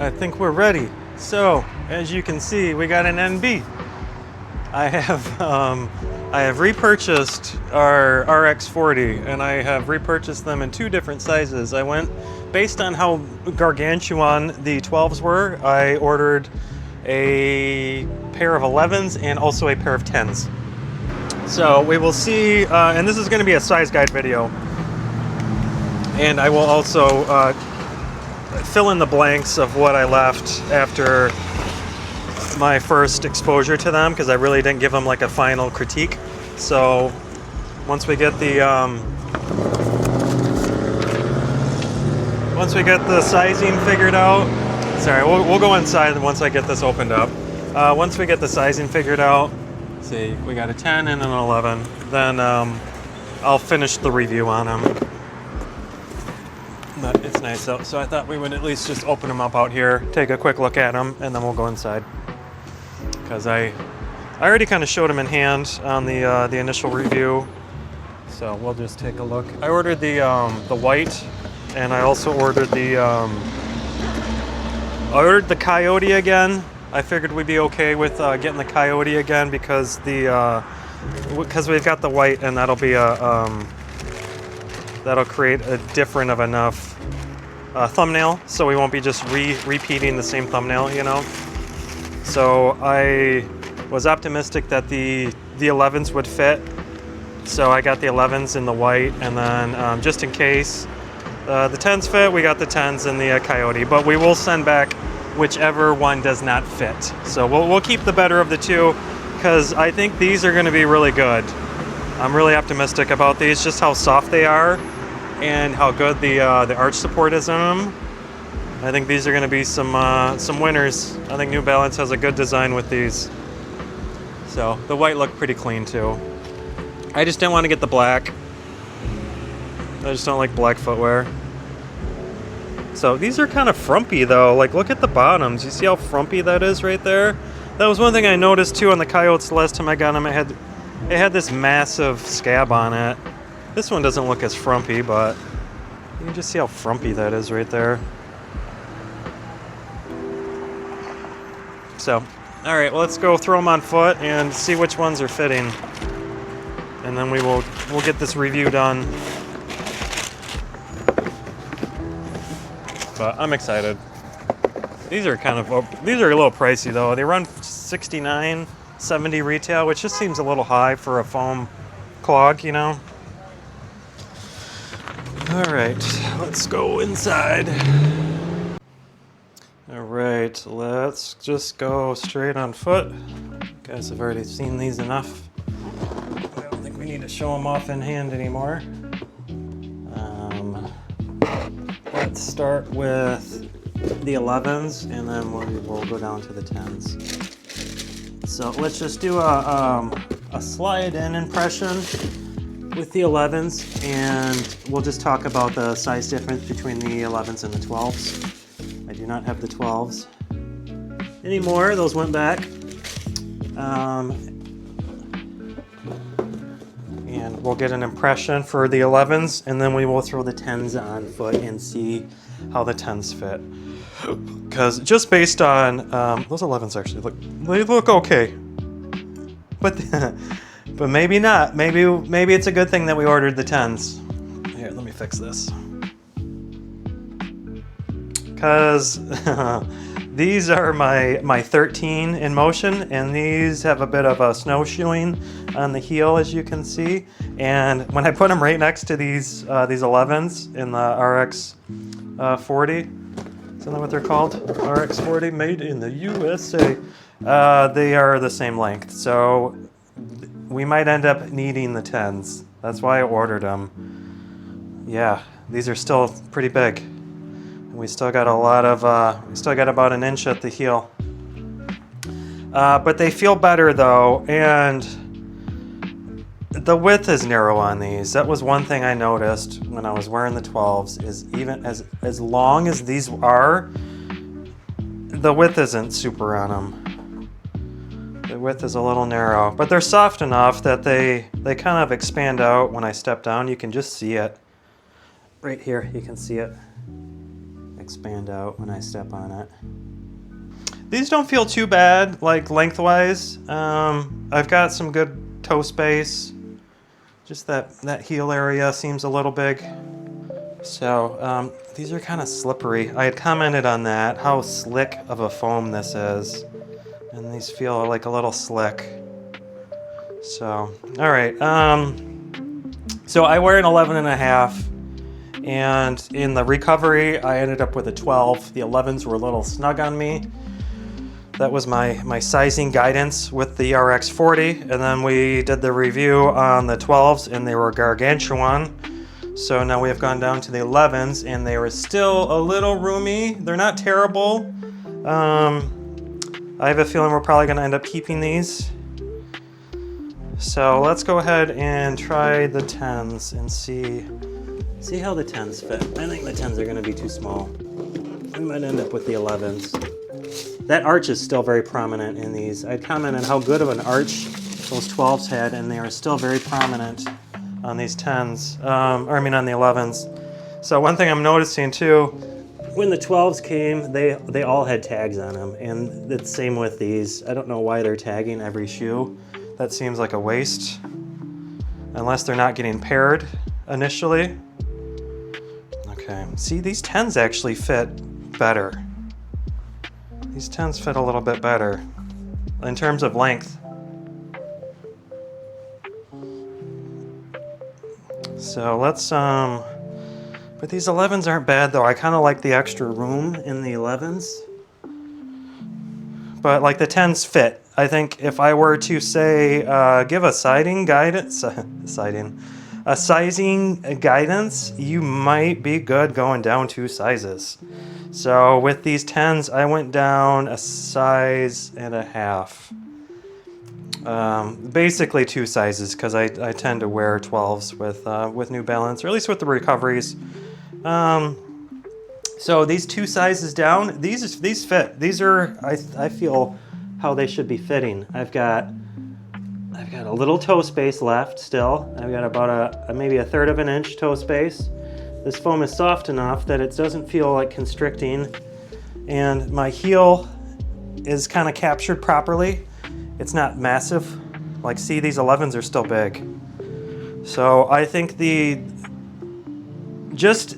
I think we're ready. So, as you can see, we got an NB. I have repurchased our RX40, and I have repurchased them in 2 different sizes. I went based on how gargantuan the 12s were. I ordered a pair of 11s and also a pair of 10s. So we will see, and this is going to be a size guide video. And I will also fill in the blanks of what I left after my first exposure to them, because I really didn't give them like a final critique. So once we get the sizing figured out, sorry, we'll go inside once I get this opened up. Once we get the sizing figured out, let's see, we got a 10 and an 11, then I'll finish the review on them. But it's nice out, so I thought we would at least just open them up out here, take a quick look at them, and then we'll go inside. Because I already kind of showed them in hand on the initial review, so we'll just take a look. I ordered the white, and I also ordered the Coyote again. I figured we'd be okay with getting the Coyote again because we've got the white, and that'll be that'll create a different of enough thumbnail, so we won't be just repeating the same thumbnail, you know. So I was optimistic that the 11s would fit, so I got the 11s in the white, and then just in case the 10s fit, we got the 10s in the Coyote, but we will send back whichever one does not fit. So we'll keep the better of the two, because I think these are going to be really good. I'm really optimistic about these, just how soft they are and how good the arch support is on them. I think these are going to be some winners. I think New Balance has a good design with these. So the white looked pretty clean too. I just didn't want to get the black. I just don't like black footwear. So these are kind of frumpy though. Like, look at the bottoms. You see how frumpy that is right there? That was one thing I noticed too on the Coyotes the last time I got them. It had this massive scab on it. This one doesn't look as frumpy, but you can just see how frumpy that is right there. So, all right, well, let's go throw them on foot and see which ones are fitting, and then we'll get this review done. But I'm excited. These are a little pricey though. They run $69, $70 retail, which just seems a little high for a foam clog, you know. All right, let's go inside. All right, let's just go straight on foot. You guys have already seen these enough. I don't think we need to show them off in hand anymore. Let's start with the 11s, and then we'll go down to the 10s. So let's just do a slide-in impression with the 11s, and we'll just talk about the size difference between the 11s and the 12s. I do not have the 12s anymore. Those went back. And we'll get an impression for the 11s, and then we will throw the 10s on foot and see how the 10s fit. Because just based on those 11s actually look okay, but maybe not. Maybe it's a good thing that we ordered the 10s. Here, let me fix this. Because these are my 13 in motion, and these have a bit of a snowshoeing on the heel, as you can see. And when I put them right next to these 11s in the RX40, isn't that what they're called? RX40, made in the USA. They are the same length, so we might end up needing the 10s. That's why I ordered them. Yeah, these are still pretty big. We still got we still got about an inch at the heel. But they feel better though, and the width is narrow on these. That was one thing I noticed when I was wearing the 12s, is even as long as these are, the width isn't super on them. The width is a little narrow, but they're soft enough that they kind of expand out when I step down. You can just see it. Right here, you can see it. expand out when I step on it. These don't feel too bad, like lengthwise. I've got some good toe space. Just that heel area seems a little big. So these are kind of slippery. I had commented on that, how slick of a foam this is. And these feel like a little slick. So, all right. So I wear an 11.5. And in the recovery, I ended up with a 12. The 11s were a little snug on me. That was my sizing guidance with the RX40. And then we did the review on the 12s, and they were gargantuan. So now we have gone down to the 11s, and they were still a little roomy. They're not terrible. I have a feeling we're probably going to end up keeping these. So let's go ahead and try the 10s and see how the 10s fit. I think the 10s are going to be too small. We might end up with the 11s. That arch is still very prominent in these. I'd commented how good of an arch those 12s had, and they are still very prominent on these 10s, on the 11s. So one thing I'm noticing too, when the 12s came, they all had tags on them, and it's the same with these. I don't know why they're tagging every shoe. That seems like a waste, unless they're not getting paired initially. Okay, see, these 10s actually fit better. These 10s fit a little bit better in terms of length. So let's, but these 11s aren't bad though. I kind of like the extra room in the 11s. But like the 10s fit. I think if I were to say, give a sizing guidance, a sizing guidance, you might be good going down 2 sizes. So with these 10s, I went down a size and a half. Basically 2 sizes, because I tend to wear 12s with New Balance, or at least with the recoveries. So these 2 sizes down, these fit. These are, I feel, how they should be fitting. I've got a little toe space left still. I've got about maybe a 1/3 of an inch toe space. This foam is soft enough that it doesn't feel like constricting, and my heel is kind of captured properly. It's not massive. Like, see, these 11s are still big. So I think just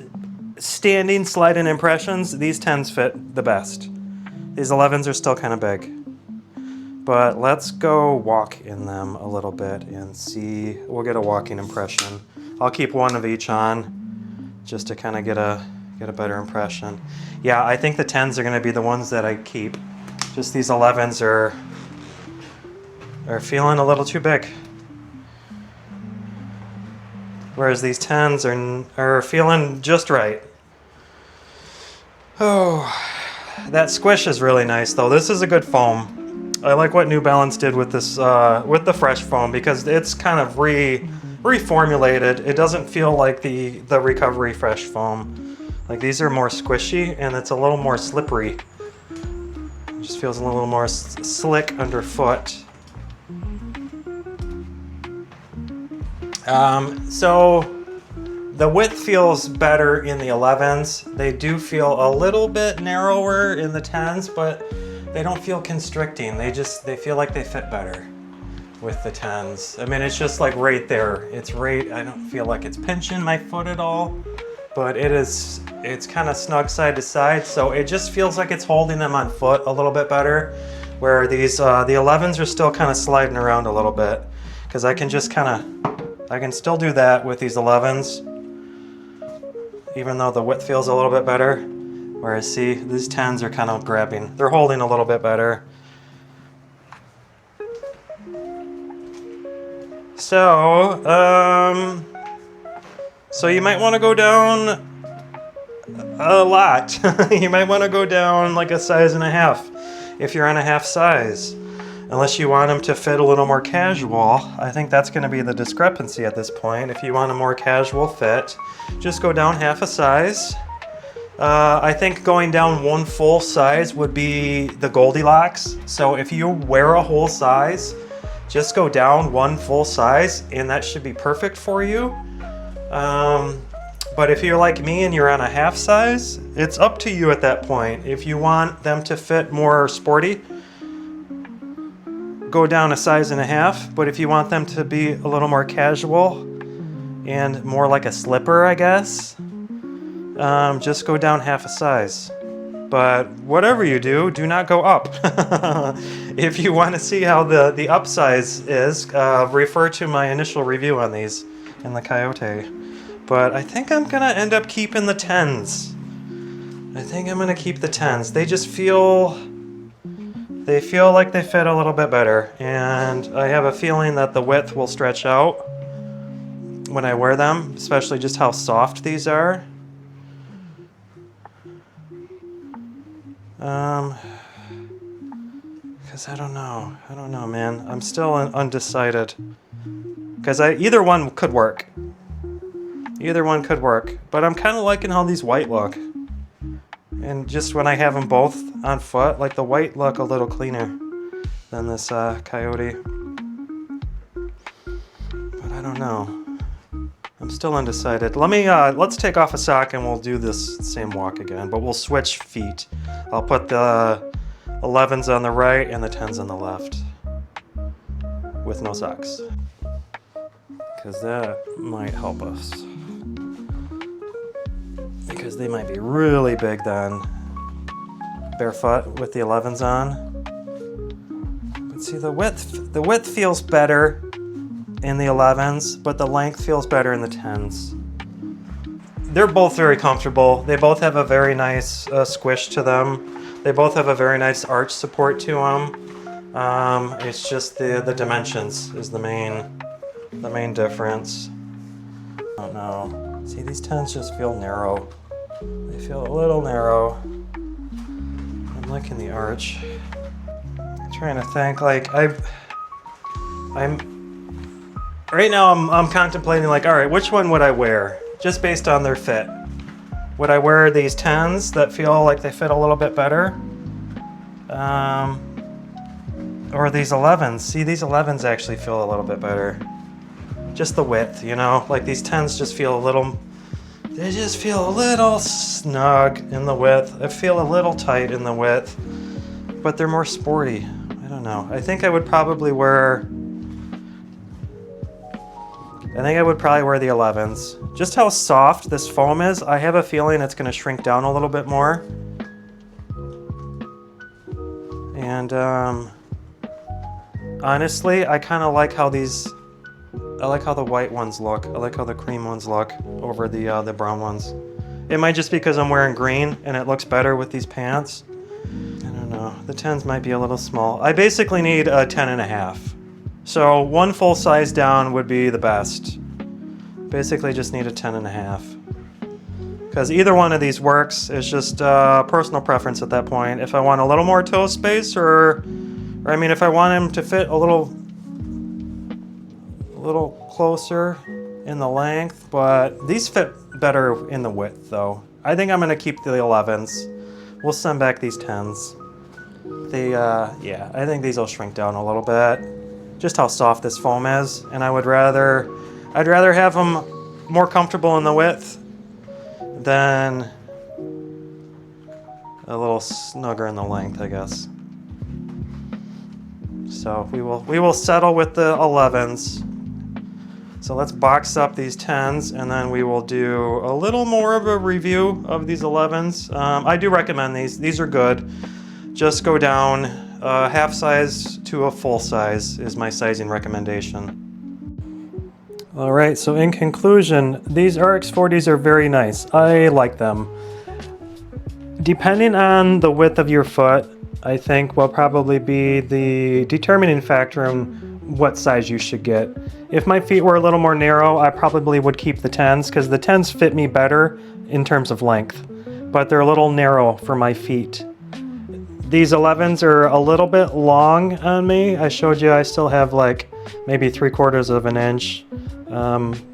standing slide-in impressions, these 10s fit the best. These 11s are still kind of big. But let's go walk in them a little bit and see. We'll get a walking impression. I'll keep one of each on just to kind of get a better impression. Yeah, I think the 10s are going to be the ones that I keep. Just these 11s are feeling a little too big. Whereas these 10s are feeling just right. Oh, that squish is really nice though. This is a good foam. I like what New Balance did with this, with the fresh foam, because it's kind of reformulated. It doesn't feel like the recovery fresh foam. Like, these are more squishy and it's a little more slippery. It just feels a little more slick underfoot. So the width feels better in the 11s. They do feel a little bit narrower in the 10s, but they don't feel constricting. They feel like they fit better with the 10s. I mean, it's just like right there. It's right, I don't feel like it's pinching my foot at all, but it's kind of snug side to side. So it just feels like it's holding them on foot a little bit better, where these, the 11s are still kind of sliding around a little bit, because I can just I can still do that with these 11s, even though the width feels a little bit better. Whereas, see, these 10s are kind of grabbing. They're holding a little bit better. So, so you might want to go down a lot. You might want to go down like a size and a half if you're on a half size. Unless you want them to fit a little more casual. I think that's going to be the discrepancy at this point. If you want a more casual fit, just go down half a size. I think going down 1 full size would be the Goldilocks. So if you wear a whole size, just go down 1 full size and that should be perfect for you. But if you're like me and you're on a half size, it's up to you at that point. If you want them to fit more sporty, go down a size and a half. But if you want them to be a little more casual and more like a slipper, I guess, just go down half a size. But whatever you do, do not go up. If you want to see how the upsize is, refer to my initial review on these in the Coyote. But I think I'm gonna end up keeping the 10s. I think I'm gonna keep the 10s. They just feel like they fit a little bit better. And I have a feeling that the width will stretch out when I wear them, especially just how soft these are. Because I don't know, man. I'm still undecided. Because either one could work. Either one could work, but I'm kind of liking how these white look. And just when I have them both on foot, like the white look a little cleaner than this Coyote. But I don't know. I'm still undecided. Let's take off a sock and we'll do this same walk again, but we'll switch feet. I'll put the 11s on the right and the 10s on the left with no socks. Because that might help us. Because they might be really big then. Barefoot with the 11s on. But see, the width feels better in the 11s, but the length feels better in the 10s. They're both very comfortable. They both have a very nice squish to them. They both have a very nice arch support to them. It's just the dimensions is the main difference. I don't know. See, these 10s just feel narrow. They feel a little narrow. I'm liking the arch. I'm trying to think, like, right now I'm contemplating, like, all right, which one would I wear? Just based on their fit. Would I wear these 10s that feel like they fit a little bit better? Or these 11s? See, these 11s actually feel a little bit better. Just the width, you know? Like these 10s just feel they just feel a little snug in the width. I feel a little tight in the width, but they're more sporty. I don't know. I think I would probably wear the 11s. Just how soft this foam is, I have a feeling it's going to shrink down a little bit more. And honestly, I kind of like how the white ones look. I like how the cream ones look over the brown ones. It might just be because I'm wearing green and it looks better with these pants. I don't know. The 10s might be a little small. I basically need a 10.5. So one full size down would be the best. Basically just need a 10.5. Because either one of these works. It's just personal preference at that point. If I want a little more toe space or I mean if I want him to fit a little closer in the length, but these fit better in the width though. I think I'm gonna keep the 11s. We'll send back these 10s. Yeah, I think these will shrink down a little bit. Just how soft this foam is, and I'd rather have them more comfortable in the width than a little snugger in the length, I guess. So we will settle with the 11s. So let's box up these 10s, and then we will do a little more of a review of these 11s. I do recommend these. These are good. Just go down half size to a full size is my sizing recommendation. All right, so in conclusion, these RX40s are very nice. I like them. Depending on the width of your foot, I think will probably be the determining factor in what size you should get. If my feet were a little more narrow, I probably would keep the 10s because the 10s fit me better in terms of length, but they're a little narrow for my feet. These 11s are a little bit long on me. I showed you I still have like maybe 3/4 of an inch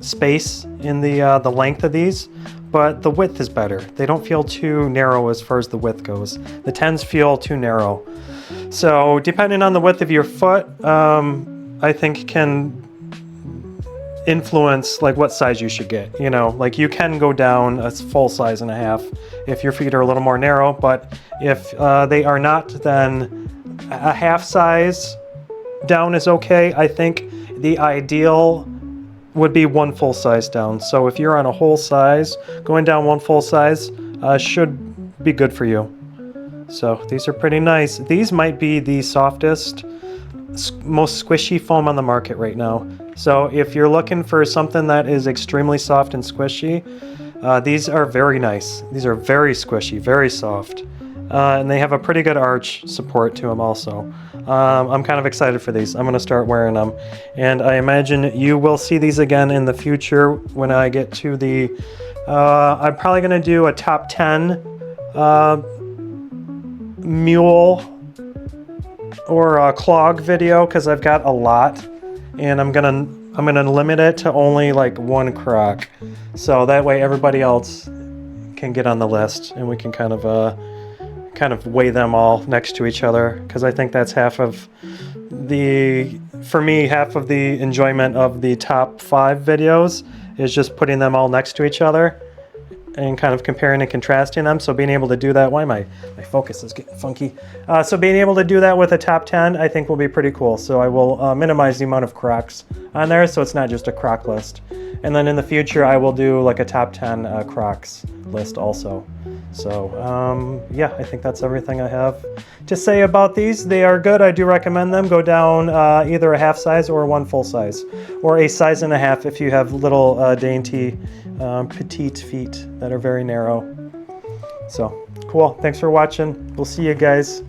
space in the length of these, but the width is better. They don't feel too narrow as far as the width goes. The 10s feel too narrow. So depending on the width of your foot, I think influence like what size you should get. You know, like you can go down a full size and a half if your feet are a little more narrow, but if they are not, then a half size down is okay. I think the ideal would be one full size down. So if you're on a whole size, going down one full size should be good for you. So these are pretty nice. These might be the softest, most squishy foam on the market right now. So if you're looking for something that is extremely soft and squishy, these are very nice. These are very squishy, very soft. And they have a pretty good arch support to them also. I'm kind of excited for these. I'm going to start wearing them. And I imagine you will see these again in the future when I get to the... I'm probably going to do a top 10 mule or a clog video, because I've got a lot. And I'm gonna limit it to only like one Croc. So that way everybody else can get on the list and we can kind of weigh them all next to each other, because I think that's half of the enjoyment of the top 5 videos is just putting them all next to each other and kind of comparing and contrasting them. So being able to do that, my focus is getting funky. So being able to do that with a top 10, I think will be pretty cool. So I will minimize the amount of Crocs on there, so it's not just a Croc list. And then in the future, I will do like a top 10 Crocs list also. So yeah, I think that's everything I have to say about these. They are good. I do recommend them. Go down either a half size or one full size, or a size and a half if you have little dainty petite feet that are very narrow. So cool. Thanks for watching. We'll see you guys.